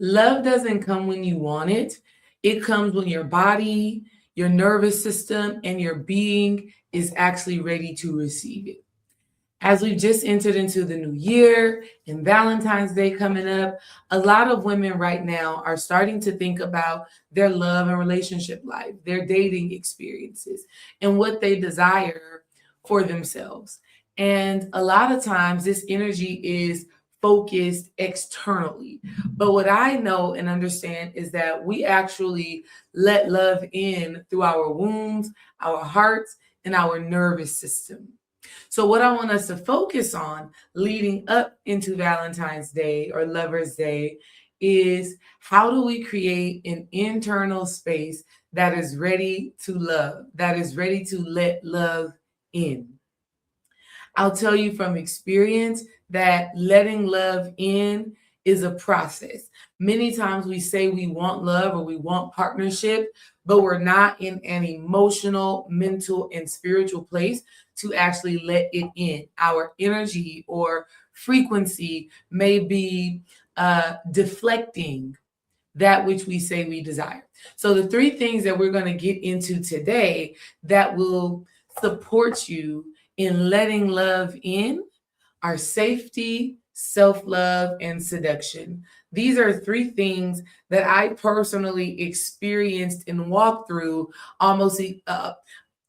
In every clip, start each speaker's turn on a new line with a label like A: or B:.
A: Love doesn't come when you want it. It comes when your body, your nervous system, and your being is actually ready to receive it. As we've just entered into the new year and Valentine's Day coming up, a lot of women right now are starting to think about their love and relationship life, their dating experiences, and what they desire for themselves. And a lot of times, this energy is focused externally. But what I know and understand is that we actually let love in through our wombs, our hearts, and our nervous system. So, what I want us to focus on leading up into Valentine's Day or Lover's Day is how do we create an internal space that is ready to love, that is ready to let love in. I'll tell you from experience that letting love in is a process. Many times we say we want love or we want partnership, but we're not in an emotional, mental, and spiritual place to actually let it in. Our energy or frequency may be deflecting that which we say we desire. So the three things that we're going to get into today that will support you in letting love in are safety, self-love, and seduction. These are three things that I personally experienced and walked through almost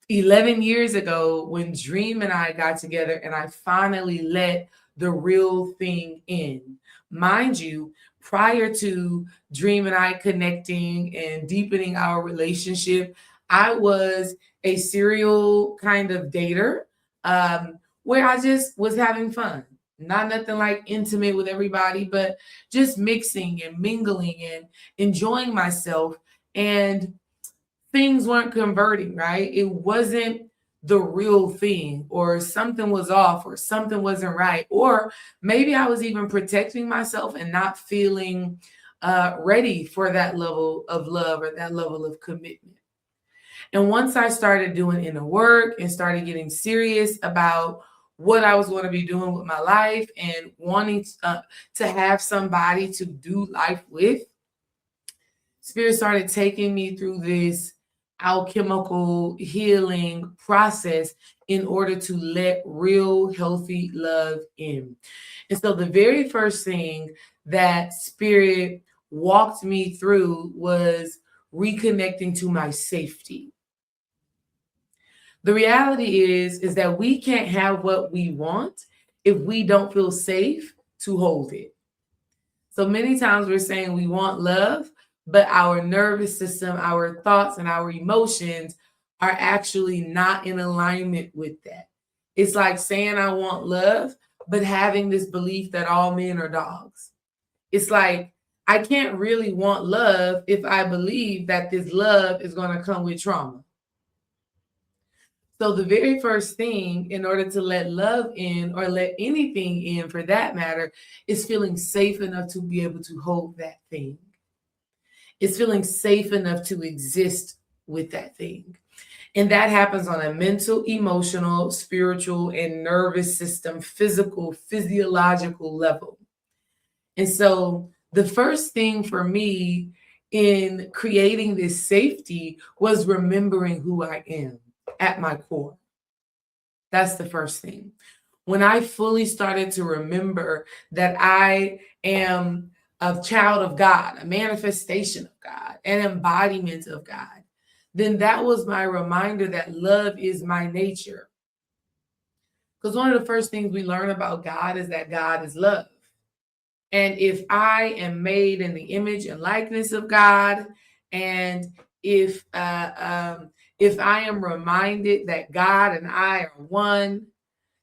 A: 11 years ago when Dream and I got together and I finally let the real thing in. Mind you, prior to Dream and I connecting and deepening our relationship, I was a serial kind of dater, where I just was having fun. Not nothing like intimate with everybody, but just mixing and mingling and enjoying myself. And things weren't converting, right? It wasn't the real thing, or something was off, or something wasn't right, or maybe I was even protecting myself and not feeling ready for that level of love or that level of commitment. And once I started doing inner work and started getting serious about what I was going to be doing with my life and wanting to have somebody to do life with, Spirit started taking me through this alchemical healing process in order to let real healthy love in. And so the very first thing that Spirit walked me through was reconnecting to my safety. The reality is that we can't have what we want if we don't feel safe to hold it. So many times we're saying we want love, but our nervous system, our thoughts, and our emotions are actually not in alignment with that. It's like saying I want love, but having this belief that all men are dogs. It's like I can't really want love if I believe that this love is going to come with trauma. So the very first thing in order to let love in, or let anything in for that matter, is feeling safe enough to be able to hold that thing. It's feeling safe enough to exist with that thing. And that happens on a mental, emotional, spiritual, and nervous system, physical, physiological level. And so the first thing for me in creating this safety was remembering who I am at my core. That's the first thing. When I fully started to remember that I am a child of God, a manifestation of God, an embodiment of God, then that was my reminder that love is my nature. Because one of the first things we learn about God is that God is love. And if I am made in the image and likeness of God, and if I am reminded that God and I are one,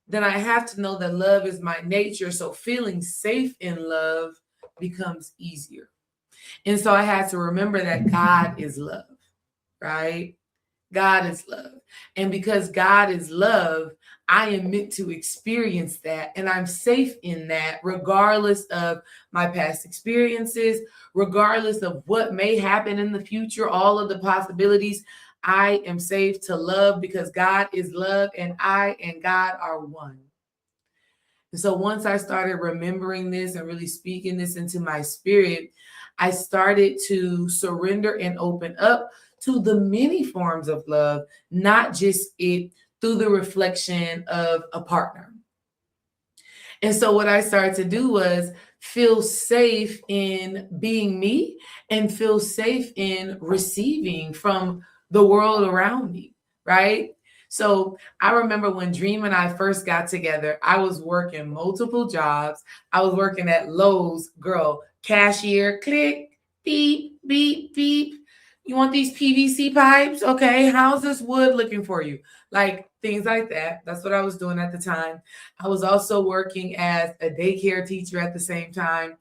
A: then I have to know that love is my nature. So feeling safe in love becomes easier. And so I had to remember that God is love, right? God is love. And because God is love, I am meant to experience that. And I'm safe in that, regardless of my past experiences, regardless of what may happen in the future, all of the possibilities. I am safe to love because God is love, and I and God are one. And so once I started remembering this and really speaking this into my spirit, I started to surrender and open up to the many forms of love, not just it through the reflection of a partner. And so what I started to do was feel safe in being me and feel safe in receiving from the world around me, right? So I remember when Dream and I first got together, I was working multiple jobs. I was working at Lowe's, girl, cashier, click, beep, beep, beep. You want these PVC pipes? Okay, how's this wood looking for you? Like things like that. That's what I was doing at the time. I was also working as a daycare teacher at the same time,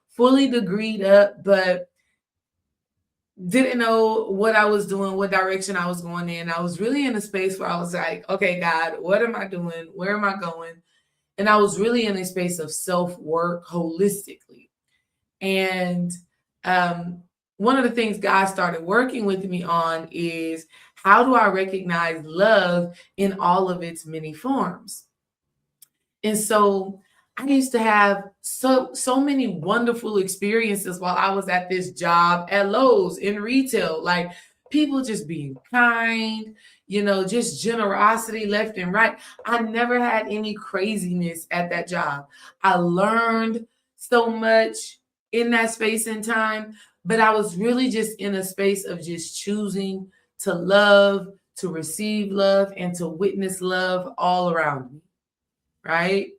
A: fully degreed up, but didn't know what I was doing, what direction I was going in. I was really in a space where I was like, okay, God, what am I doing? Where am I going? And I was really in a space of self-work holistically. And one of the things God started working with me on is how do I recognize love in all of its many forms? And so I used to have so many wonderful experiences while I was at this job at Lowe's in retail. Like people just being kind, just generosity left and right. I never had any craziness at that job. I learned so much in that space and time, but I was really just in a space of just choosing to love, to receive love, and to witness love all around me. Right.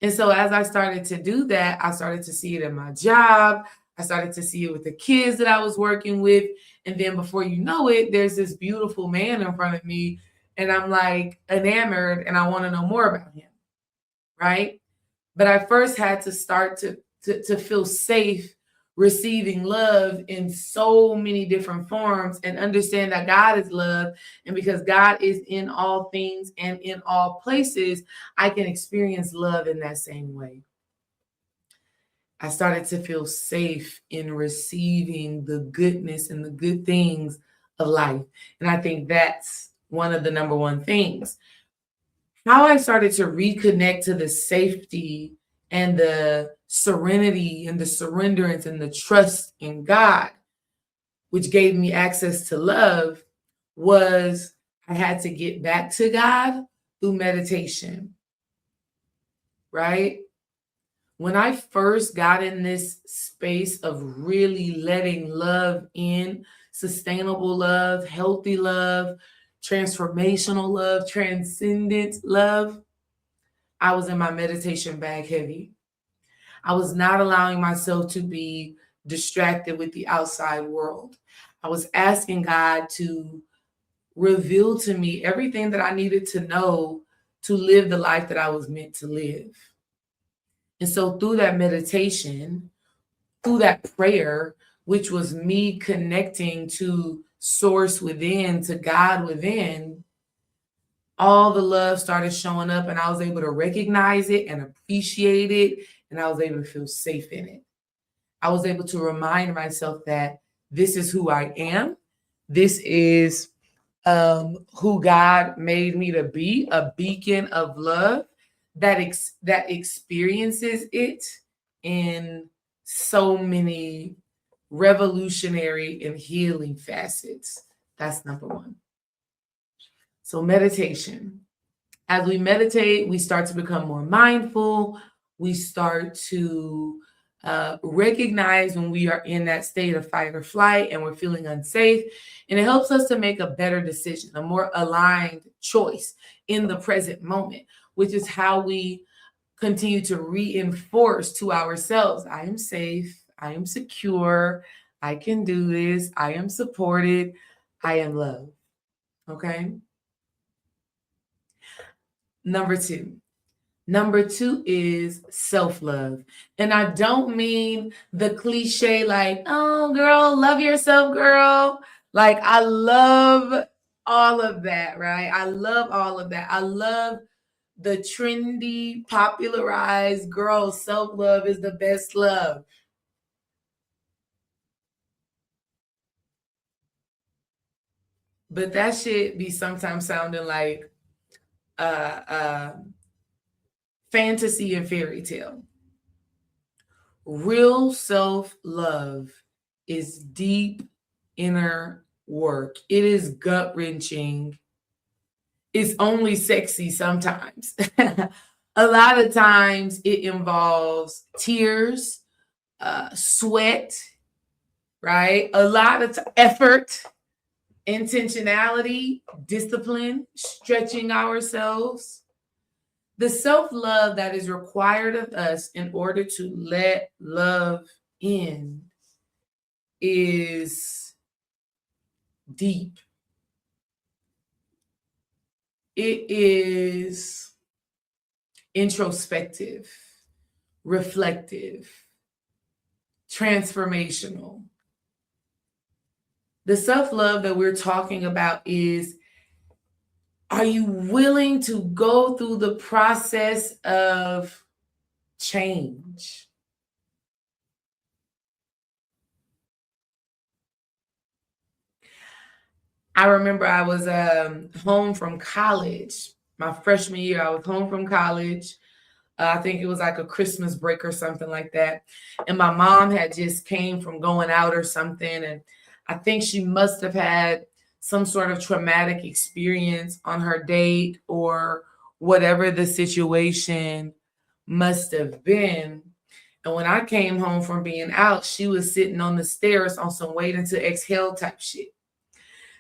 A: And so as I started to do that, I started to see it in my job. I started to see it with the kids that I was working with. And then before you know it, there's this beautiful man in front of me. And I'm like enamored and I want to know more about him. Right. But I first had to start to feel safe receiving love in so many different forms and understand that God is love. And because God is in all things and in all places, I can experience love in that same way. I started to feel safe in receiving the goodness and the good things of life. And I think that's one of the number one things. How I started to reconnect to the safety and the serenity and the surrenderance and the trust in God, which gave me access to love, was I had to get back to God through meditation, right? When I first got in this space of really letting love in, sustainable love, healthy love, transformational love, transcendent love, I was in my meditation bag heavy. I was not allowing myself to be distracted with the outside world. I was asking God to reveal to me everything that I needed to know to live the life that I was meant to live. And so through that meditation, through that prayer, which was me connecting to source within, to God within, all the love started showing up and I was able to recognize it and appreciate it. And I was able to feel safe in it. I was able to remind myself that this is who I am. This is who God made me to be, a beacon of love that experiences it in so many revolutionary and healing facets. That's number one. So meditation. As we meditate, we start to become more mindful. We start to recognize when we are in that state of fight or flight and we're feeling unsafe. And it helps us to make a better decision, a more aligned choice in the present moment, which is how we continue to reinforce to ourselves, I am safe, I am secure, I can do this, I am supported, I am loved. Okay? Number two. Number two is self-love. And I don't mean the cliche like, oh, girl, love yourself, girl. Like, I love all of that, right? I love all of that. I love the trendy, popularized girl, self-love is the best love. But that shit be sometimes sounding like uh fantasy and fairy tale. Real self-love is deep inner work. It is gut-wrenching. It's only sexy sometimes. A lot of times it involves tears, sweat, right? A lot of effort, intentionality, discipline, stretching ourselves. The self-love that is required of us in order to let love in is deep. It is introspective, reflective, transformational. The self-love that we're talking about is, are you willing to go through the process of change? I remember I was home from college. My freshman year, I was home from college. I think it was like a Christmas break or something like that. And my mom had just came from going out or something. And I think she must have had some sort of traumatic experience on her date or whatever the situation must have been. And when I came home from being out, she was sitting on the stairs on some waiting to exhale type shit.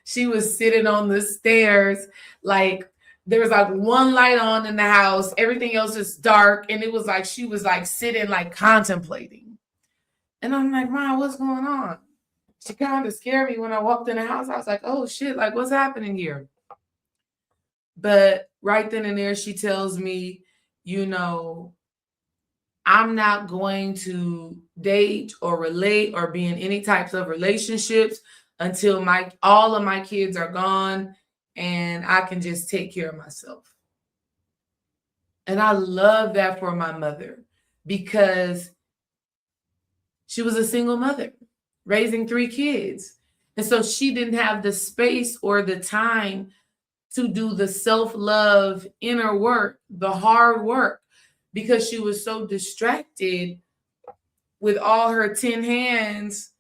A: She was sitting on the stairs, like there was like one light on in the house, everything else is dark, and it was like she was like sitting like contemplating. And I'm like, Mom, what's going on? She kind of scared me when I walked in the house. I was like, oh shit, like what's happening here? But right then and there, she tells me, you know, I'm not going to date or relate or be in any types of relationships until all of my kids are gone and I can just take care of myself. And I love that for my mother because she was a single mother raising 3 kids. And so she didn't have the space or the time to do the self-love inner work, the hard work, because she was so distracted with all her 10 hands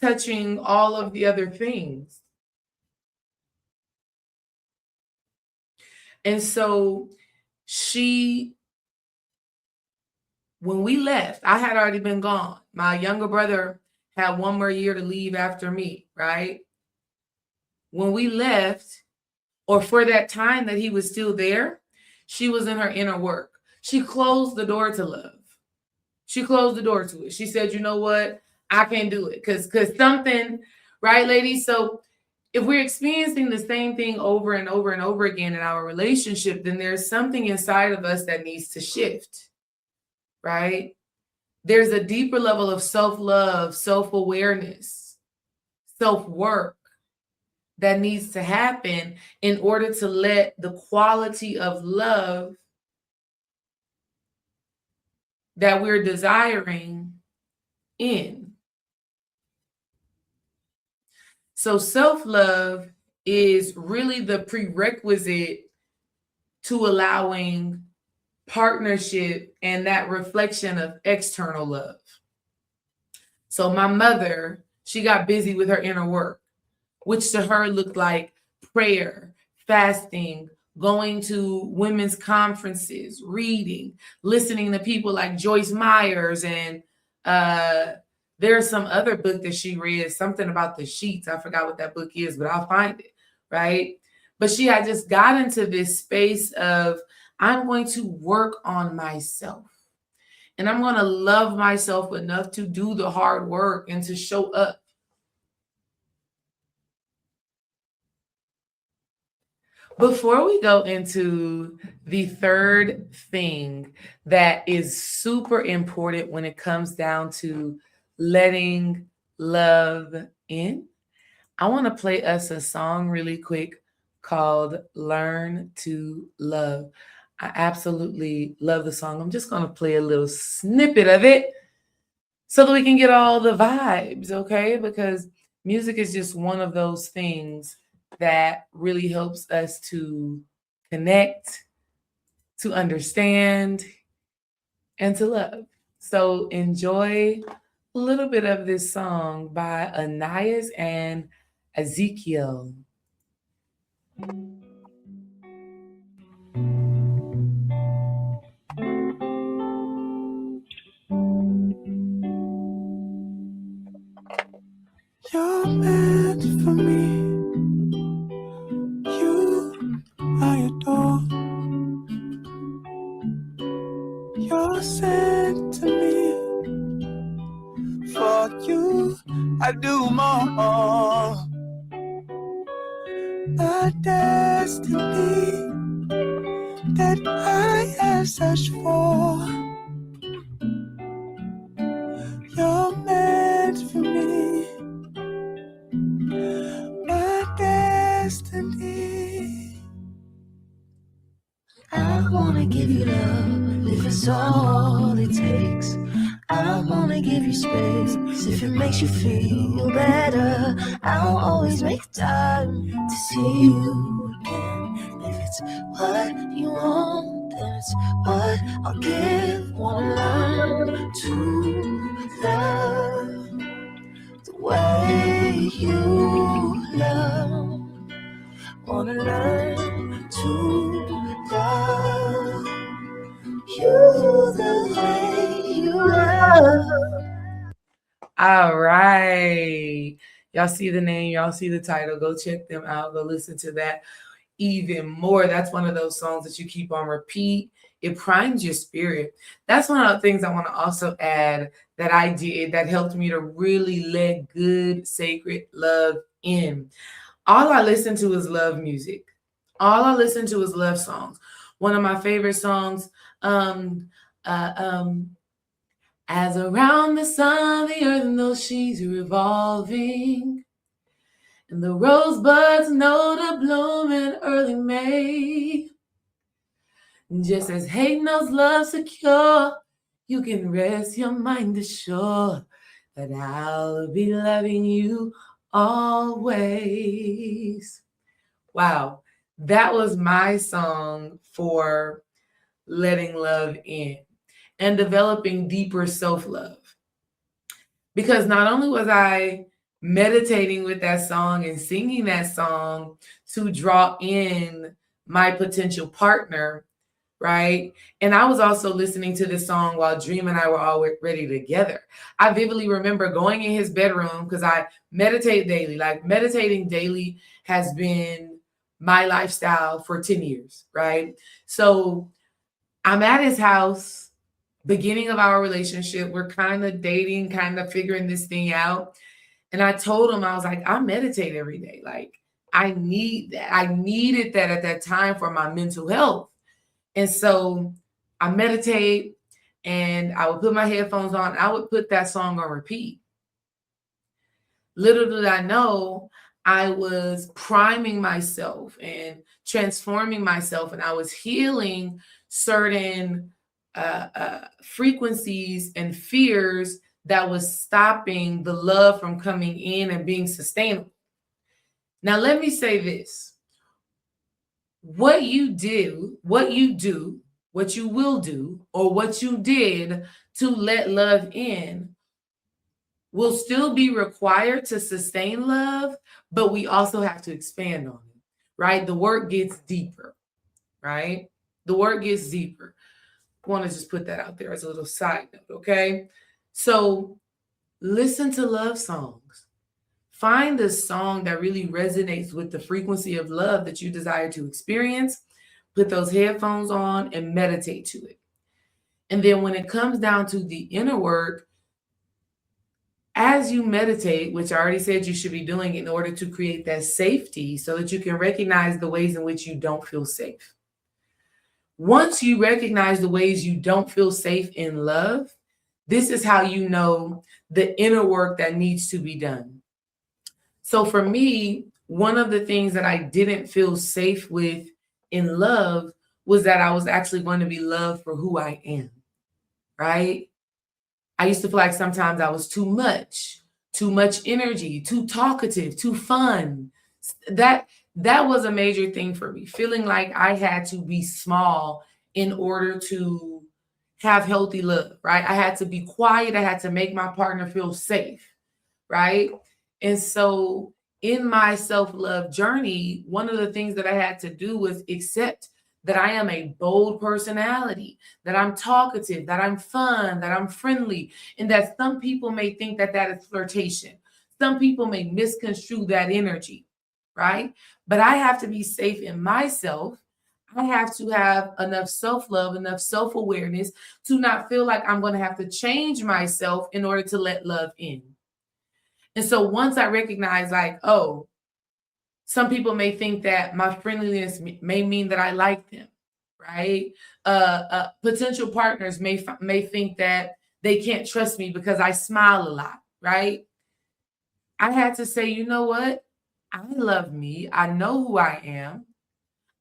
A: touching all of the other things. And so when we left, I had already been gone. My younger brother had 1 more year to leave after me, right? When we left, or for that time that he was still there, she was in her inner work. She closed the door to love. She closed the door to it. She said, you know what? I can't do it because something, right, ladies? So if we're experiencing the same thing over and over and over again in our relationship, then there's something inside of us that needs to shift, right? There's a deeper level of self-love, self-awareness, self-work that needs to happen in order to let the quality of love that we're desiring in. So self-love is really the prerequisite to allowing partnership and that reflection of external love. So my mother, she got busy with her inner work, which to her looked like prayer, fasting, going to women's conferences, reading, listening to people like Joyce Myers. And there's some other book that she read, something about the sheets. I forgot what that book is, but I'll find it, right? But she had just got into this space of, I'm going to work on myself. And I'm going to love myself enough to do the hard work and to show up. Before we go into the third thing that is super important when it comes down to letting love in, I want to play us a song really quick called Learn to Love. I absolutely love the song. I'm just going to play a little snippet of it so that we can get all the vibes, okay? Because music is just one of those things that really helps us to connect, to understand, and to love. So enjoy a little bit of this song by Anais and Ezekiel.
B: You're meant for me. You I adore. You're sent to me. For you I do more. The destiny that I have searched for. You're meant for me. My destiny.
C: I wanna give you love if it's all it takes. I wanna give you space if it makes you feel better. I'll always make time to see you again. If it's what you want, then it's what I'll give. Wanna learn to love the way you love. Wanna learn to love you the way you love.
A: All right. Y'all see the name, y'all see the title. Go check them out. Go listen to that even more. That's one of those songs that you keep on repeat. It primes your spirit. That's one of the things I want to also add that I did that helped me to really let good, sacred love in. All I listen to is love music. All I listen to is love songs. One of my favorite songs, um, uh, um, as around the sun, the earth knows she's revolving, and the rosebuds know to bloom in early May. Just as hate knows love secure, you can rest your mind assured that I'll be loving you always. Wow, that was my song for letting love in and developing deeper self-love. Because not only was I meditating with that song and singing that song to draw in my potential partner, right? And I was also listening to this song while Dream and I were already together. I vividly remember going in his bedroom because I meditate daily. Like meditating daily has been my lifestyle for 10 years, right? So I'm at his house, beginning of our relationship. We're kind of dating, kind of figuring this thing out. And I told him, I was like, I meditate every day. Like, I need that. I needed that at that time for my mental health. And so I meditate and I would put my headphones on. I would put that song on repeat. Little did I know, I was priming myself and transforming myself, and I was healing certain frequencies and fears that was stopping the love from coming in and being sustainable. Now, let me say this. What you do, what you will do, or what you did to let love in will still be required to sustain love, but we also have to expand on it, right? The work gets deeper, right? The work gets deeper. I want to just put that out there as a little side note, okay? So listen to love songs. Find a song that really resonates with the frequency of love that you desire to experience. Put those headphones on and meditate to it. And then when it comes down to the inner work, as you meditate, which I already said you should be doing in order to create that safety so that you can recognize the ways in which you don't feel safe. Once you recognize the ways you don't feel safe in love, this is how you know the inner work that needs to be done. So for me, one of the things that I didn't feel safe with in love was that I was actually going to be loved for who I am, right? I used to feel like sometimes I was too much energy, too talkative, too fun. That was a major thing for me, feeling like I had to be small in order to have healthy love, right? I had to be quiet. I had to make my partner feel safe, right? And so in my self-love journey, one of the things that I had to do was accept that I am a bold personality, that I'm talkative, that I'm fun, that I'm friendly, and that some people may think that that is flirtation. Some people may misconstrue that energy, right? But I have to be safe in myself. I have to have enough self-love, enough self-awareness to not feel like I'm going to have to change myself in order to let love in. And so once I recognize, like, oh, some people may think that my friendliness may mean that I like them, right? Potential partners may think that they can't trust me because I smile a lot, right? I had to say, you know what? I love me. I know who I am.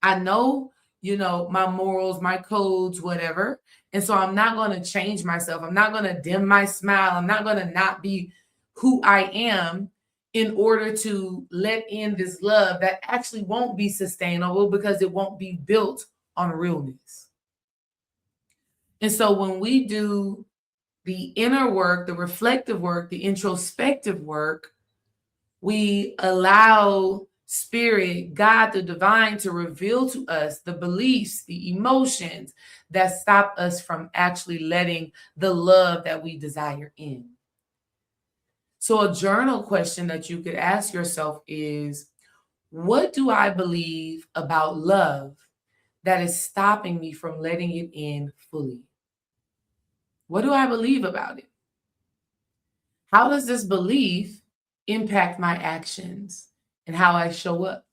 A: I know, my morals, my codes, whatever. And so I'm not going to change myself. I'm not going to dim my smile. I'm not going to not be who I am in order to let in this love that actually won't be sustainable because it won't be built on realness. And so when we do the inner work, the reflective work, the introspective work, we allow Spirit, God, the divine, to reveal to us the beliefs, the emotions that stop us from actually letting the love that we desire in. So a journal question that you could ask yourself is, what do I believe about love that is stopping me from letting it in fully? What do I believe about it? How does this belief impact my actions and how I show up?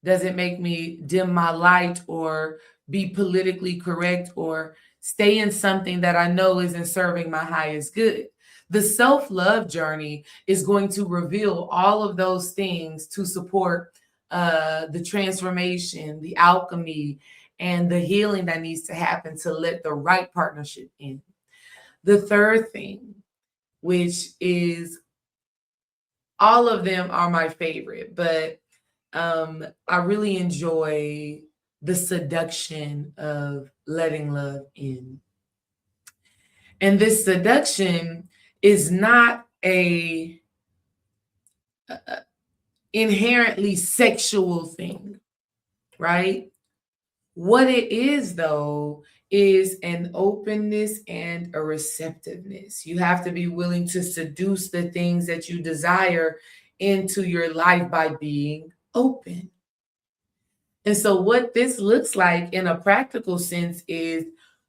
A: Does it make me dim my light or be politically correct or stay in something that I know isn't serving my highest good? The self-love journey is going to reveal all of those things to support the transformation, the alchemy, and the healing that needs to happen to let the right partnership in. The third thing, which is, all of them are my favorite, but I really enjoy the seduction of letting love in. And this seduction is not a inherently sexual thing, right? What it is, though, is an openness and a receptiveness. You have to be willing to seduce the things that you desire into your life by being open. And so what this looks like in a practical sense is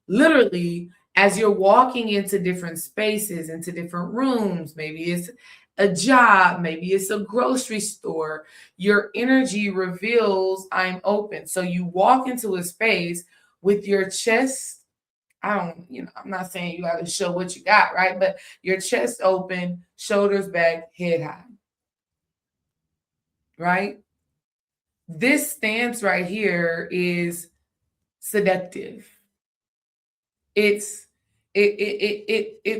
A: literally as you're walking into different spaces, into different rooms, maybe it's a job, maybe it's a grocery store, your energy reveals I'm open. So you walk into a space with your chest, I'm not saying you got to show what you got, right? But your chest open, shoulders back, head high, right? This stance right here is seductive. It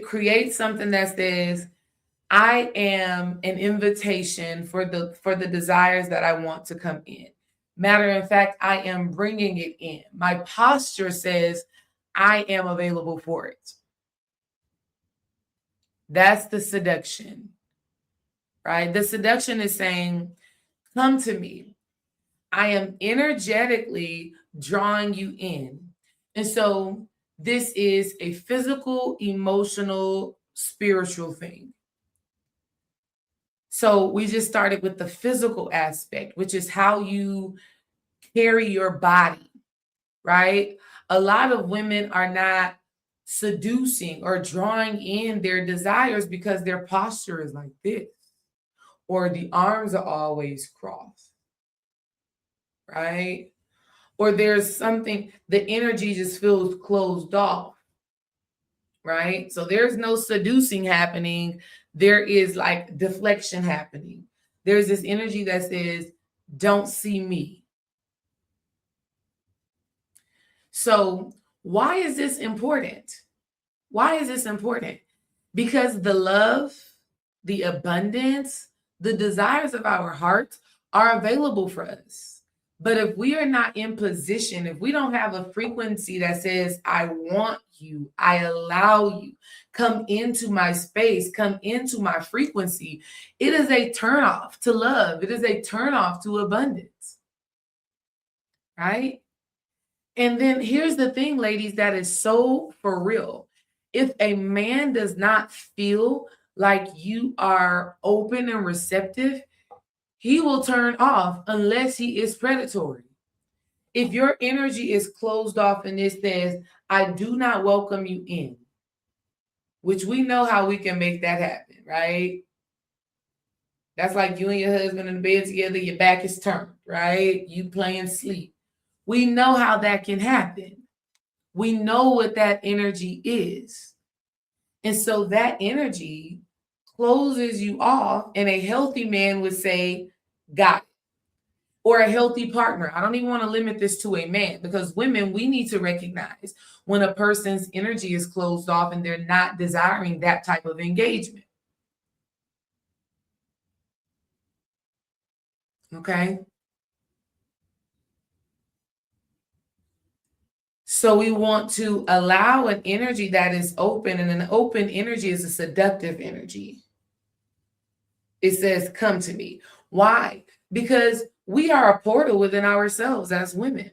A: creates something that says, I am an invitation for the desires that I want to come in. Matter of fact, I am bringing it in. My posture says I am available for it. That's the seduction, right? The seduction is saying, come to me. I am energetically drawing you in. And so this is a physical, emotional, spiritual thing. So we just started with the physical aspect, which is how you carry your body, right? A lot of women are not seducing or drawing in their desires because their posture is like this, or the arms are always crossed, right? Or there's something, the energy just feels closed off, right? So there's no seducing happening. There is like deflection happening. There's this energy that says, don't see me. So why is this important? Why is this important? Because the love, the abundance, the desires of our heart are available for us. But if we are not in position, if we don't have a frequency that says, I want you, I allow you, come into my space, come into my frequency, it is a turnoff to love. It is a turnoff to abundance, right? And then here's the thing, ladies, that is so for real. If a man does not feel like you are open and receptive, he will turn off unless he is predatory. If your energy is closed off and it says, I do not welcome you in, which we know how we can make that happen, right? That's like you and your husband in bed together, your back is turned, right? You playing sleep. We know how that can happen. We know what that energy is. And so that energy closes you off, and a healthy man would say, got it. Or a healthy partner. I don't even want to limit this to a man, because women, we need to recognize when a person's energy is closed off and they're not desiring that type of engagement. Okay. So we want to allow an energy that is open, and an open energy is a seductive energy. It says, come to me. Why? Because we are a portal within ourselves as women.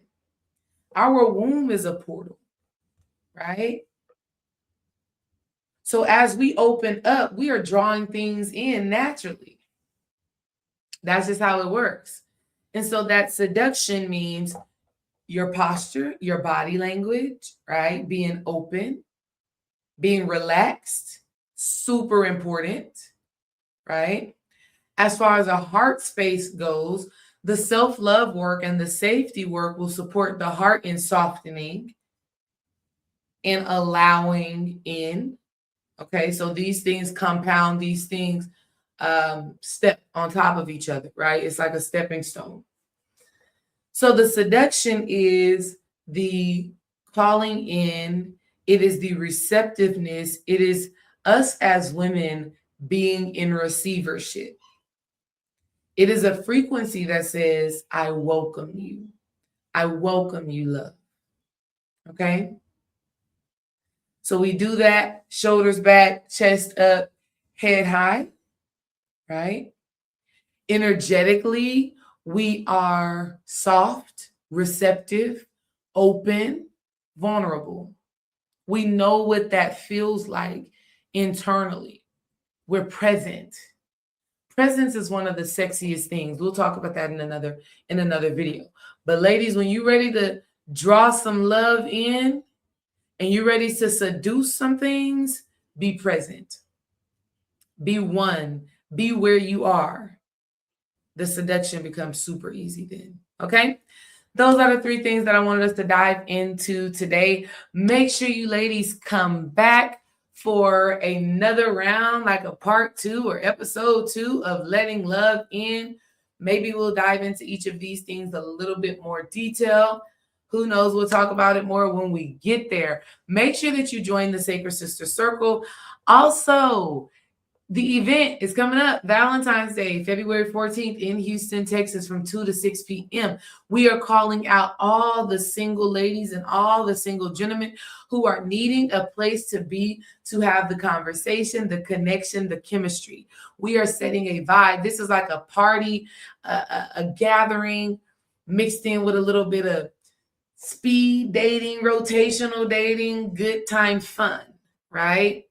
A: Our womb is a portal, right? So as we open up, we are drawing things in naturally. That's just how it works. And so that seduction means your posture, your body language, right? Being open, being relaxed, super important, right? As far as a heart space goes, the self-love work and the safety work will support the heart in softening and allowing in. Okay, so these things compound, these things step on top of each other, right? It's like a stepping stone. So the seduction is the calling in, it is the receptiveness, it is us as women being in receivership. It is a frequency that says, I welcome you. I welcome you, love. Okay? So we do that, shoulders back, chest up, head high, right? Energetically, we are soft, receptive, open, vulnerable. We know what that feels like internally. We're present. Presence is one of the sexiest things. We'll talk about that in another video. But ladies, when you're ready to draw some love in and you're ready to seduce some things, be present. Be one. Be where you are. The seduction becomes super easy then. Okay? Those are the 3 things that I wanted us to dive into today. Make sure you ladies come back for another round, like a part 2 or episode 2 of Letting Love In. Maybe we'll dive into each of these things a little bit more detail. Who knows? We'll talk about it more when we get there. Make sure that you join the Sacred Sista Circle. Also, the event is coming up, Valentine's Day, February 14th in Houston, Texas, from 2 to 6 p.m. We are calling out all the single ladies and all the single gentlemen who are needing a place to be, to have the conversation, the connection, the chemistry. We are setting a vibe. This is like a party, a gathering mixed in with a little bit of speed dating, rotational dating, good time fun, right?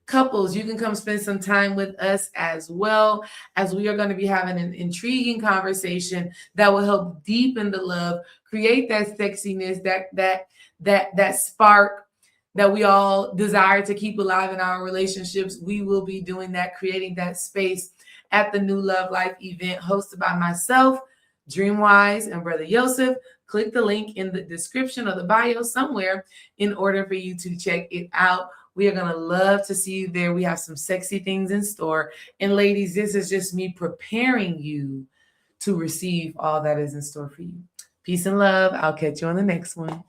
A: Couples, you can come spend some time with us as well, as we are going to be having an intriguing conversation that will help deepen the love, create that sexiness, that spark that we all desire to keep alive in our relationships. We will be doing that, creating that space at the Nu Love Lyfe event hosted by myself, Dreamwise, and Brother Yosef. Click the link in the description of the bio somewhere in order for you to check it out. We are going to love to see you there. We have some sexy things in store. And ladies, this is just me preparing you to receive all that is in store for you. Peace and love. I'll catch you on the next one.